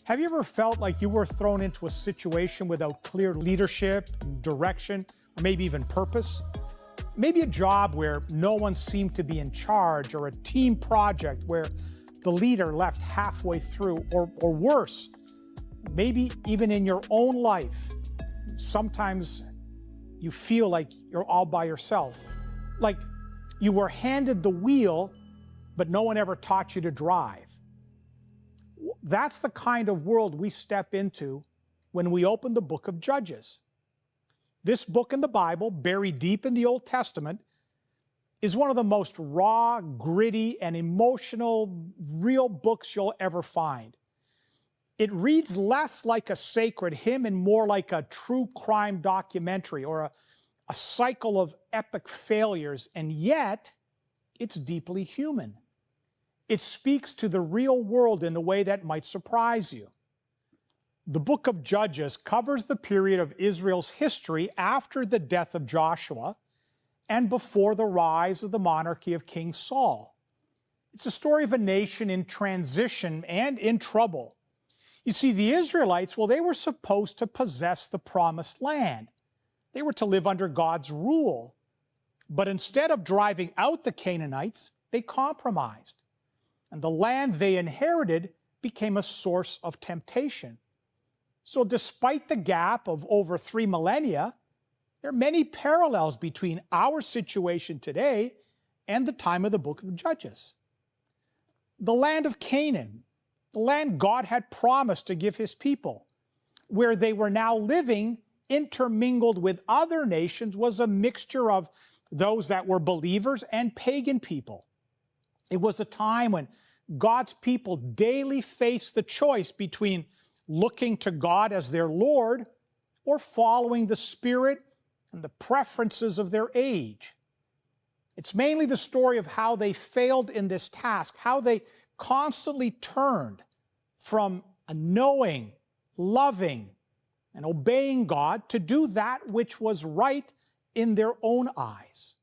Have you ever felt like you were thrown into a situation without clear leadership, direction, or maybe even purpose? Maybe a job where no one seemed to be in charge, or a team project where the leader left halfway through, or worse, maybe even in your own life. Sometimes you feel like you're all by yourself, like you were handed the wheel, but no one ever taught you to drive. That's the kind of world we step into when we open the book of Judges. This book in the Bible, buried deep in the Old Testament, is one of the most raw, gritty, and emotional, real books you'll ever find. It reads less like a sacred hymn and more like a true crime documentary or a cycle of epic failures, and yet it's deeply human. It speaks to the real world in a way that might surprise you. The book of Judges covers the period of Israel's history after the death of Joshua and before the rise of the monarchy of King Saul. It's a story of a nation in transition and in trouble. You see, the Israelites, well, they were supposed to possess the promised land. They were to live under God's rule. But instead of driving out the Canaanites, they compromised. And the land they inherited became a source of temptation. So despite the gap of over 3 millennia, there are many parallels between our situation today and the time of the book of Judges. The land of Canaan, the land God had promised to give his people, where they were now living intermingled with other nations, was a mixture of those that were believers and pagan people. It was a time when God's people daily faced the choice between looking to God as their Lord or following the spirit and the preferences of their age. It's mainly the story of how they failed in this task, how they constantly turned from a knowing, loving, and obeying God to do that which was right in their own eyes.